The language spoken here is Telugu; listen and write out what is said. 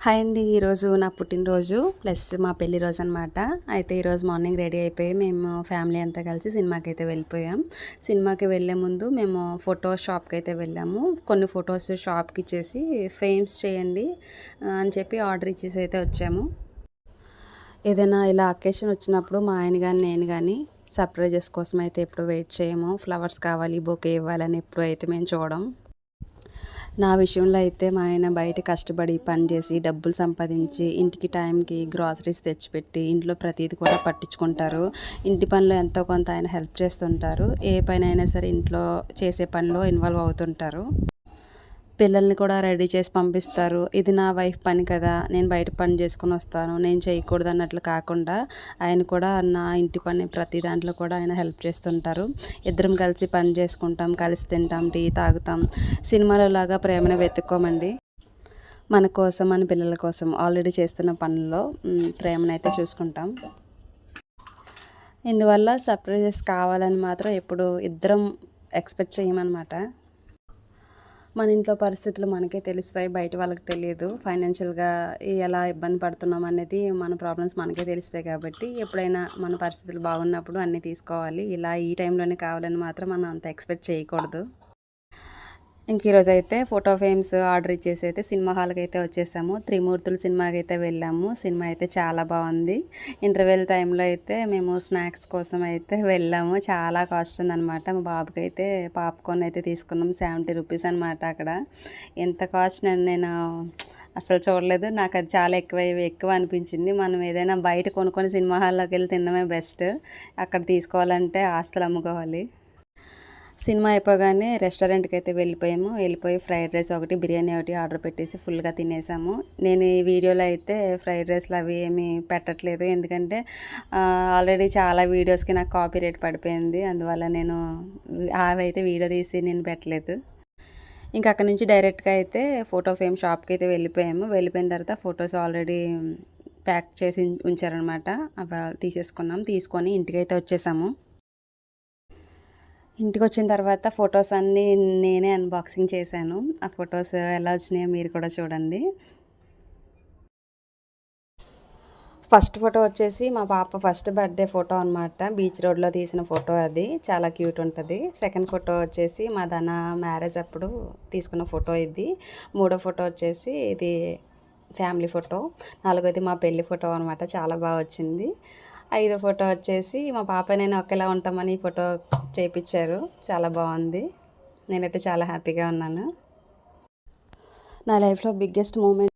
హాయ్ అండి. ఈరోజు నా పుట్టినరోజు ప్లస్ మా పెళ్లి రోజు అనమాట. అయితే ఈరోజు మార్నింగ్ రెడీ అయిపోయి మేము ఫ్యామిలీ అంతా కలిసి సినిమాకి అయితే వెళ్ళిపోయాం. సినిమాకి వెళ్ళే ముందు మేము ఫోటో షాప్కి అయితే వెళ్ళాము. కొన్ని ఫొటోస్ షాప్కి ఇచ్చేసి ఫ్రేమ్స్ చేయండి అని చెప్పి ఆర్డర్ ఇచ్చేసి అయితే వచ్చాము. ఏదైనా ఇలా అకేషన్ వచ్చినప్పుడు మా ఆయన కానీ నేను కానీ సర్ప్రైజెస్ కోసం అయితే ఎప్పుడు వెయిట్ చేయము. ఫ్లవర్స్ కావాలి, బొకే ఇవ్వాలని ఎప్పుడు అయితే మేము చూడం. నా విషయంలో అయితే మా ఆయన బయట కష్టపడి పని చేసి డబ్బులు సంపాదించి ఇంటికి టైంకి గ్రాసరీస్ తెచ్చిపెట్టి ఇంట్లో ప్రతిదీ కూడా పట్టించుకుంటారు. ఇంటి పనిలో ఎంతో కొంత ఆయన హెల్ప్ చేస్తుంటారు. ఏ పని అయినా సరే ఇంట్లో చేసే పనిలో ఇన్వాల్వ్ అవుతుంటారు. పిల్లల్ని కూడా రెడీ చేసి పంపిస్తారు. ఇది నా వైఫ్ పని కదా, నేను బయట పని చేసుకుని వస్తాను, నేను చేయకూడదు అన్నట్లు కాకుండా ఆయన కూడా నా ఇంటి పని ప్రతి దాంట్లో కూడా ఆయన హెల్ప్ చేస్తుంటారు. ఇద్దరం కలిసి పని చేసుకుంటాం, కలిసి తింటాం, టీ తాగుతాం. సినిమాలో లాగా ప్రేమను వెతుక్కోమండి. మన కోసం, మన పిల్లల కోసం ఆల్రెడీ చేస్తున్న పనుల్లో ప్రేమనైతే చూసుకుంటాం. ఇందువల్ల సర్ప్రైజెస్ కావాలని మాత్రం ఎప్పుడు ఇద్దరం ఎక్స్పెక్ట్ చేయమన్నమాట. మన ఇంట్లో పరిస్థితులు మనకే తెలుస్తాయి, బయట వాళ్ళకి తెలియదు. ఫైనాన్షియల్గా ఎలా ఇబ్బంది పడుతున్నాం అనేది మన ప్రాబ్లమ్స్ మనకే తెలుస్తాయి. కాబట్టి ఎప్పుడైనా మన పరిస్థితులు బాగున్నప్పుడు అన్నీ తీసుకోవాలి. ఇలా ఈ టైంలోనే కావాలని మాత్రం మనం అంత ఎక్స్పెక్ట్ చేయకూడదు. ఇంక ఈరోజు అయితే ఫోటో ఫ్రేమ్స్ ఆర్డర్ ఇచ్చేసి అయితే సినిమా హాల్కి అయితే వచ్చేసాము. త్రిమూర్తులు సినిమాకి అయితే వెళ్ళాము. సినిమా అయితే చాలా బాగుంది. ఇంటర్వెల్ టైంలో అయితే మేము స్నాక్స్ కోసం అయితే వెళ్ళాము. చాలా కాస్ట్ ఉందన్నమాట. మా బాబుకి అయితే పాప్కార్న్ అయితే తీసుకున్నాం. 70 రూపీస్ అనమాట. అక్కడ ఎంత కాస్ట్ నేను అసలు చూడలేదు. నాకు అది చాలా ఎక్కువ అనిపించింది. మనం ఏదైనా బయట కొనుక్కొని సినిమా హాల్లోకి వెళ్ళి తినడమే బెస్ట్. అక్కడ తీసుకోవాలంటే ఆస్తులు అమ్ముకోవాలి. సినిమా అయిపోగానే రెస్టారెంట్కి అయితే వెళ్ళిపోయి ఫ్రైడ్ రైస్ ఒకటి, బిర్యానీ ఒకటి ఆర్డర్ పెట్టేసి ఫుల్గా తినేసాము. నేను ఈ వీడియోలో అయితే ఫ్రైడ్ రైస్లు అవి ఏమీ పెట్టట్లేదు. ఎందుకంటే ఆల్రెడీ చాలా వీడియోస్కి నాకు కాపీ రేట్ పడిపోయింది. అందువల్ల నేను అవి అయితే వీడియో తీసి నేను పెట్టలేదు. ఇంకా అక్కడ నుంచి డైరెక్ట్గా అయితే ఫోటో ఫ్రేమ్ షాప్కి అయితే వెళ్ళిపోయిన తర్వాత ఫొటోస్ ఆల్రెడీ ప్యాక్ చేసి ఉంచారనమాట. అవి తీసుకొని ఇంటికైతే వచ్చేసాము. ఇంటికి వచ్చిన తర్వాత ఫొటోస్ అన్నీ నేనే అన్బాక్సింగ్ చేశాను. ఆ ఫొటోస్ ఎలా వచ్చినాయో మీరు కూడా చూడండి. ఫస్ట్ ఫోటో వచ్చేసి మా పాప ఫస్ట్ బర్త్డే ఫోటో అనమాట. బీచ్ రోడ్లో తీసిన ఫోటో, అది చాలా క్యూట్ ఉంటుంది. సెకండ్ ఫోటో వచ్చేసి మా ధన మ్యారేజ్ అప్పుడు తీసుకున్న ఫోటో ఇది. మూడో ఫోటో వచ్చేసి ఇది ఫ్యామిలీ ఫోటో. నాలుగోది మా పెళ్లి ఫోటో అనమాట. చాలా బాగా వచ్చింది. ఐదో ఫోటో వచ్చేసి మా పాప నేను ఒకేలా ఉంటామని ఈ ఫోటో చేయించారు. చాలా బాగుంది. నేనైతే చాలా హ్యాపీగా ఉన్నాను. నా లైఫ్లో బిగ్గెస్ట్ మూమెంట్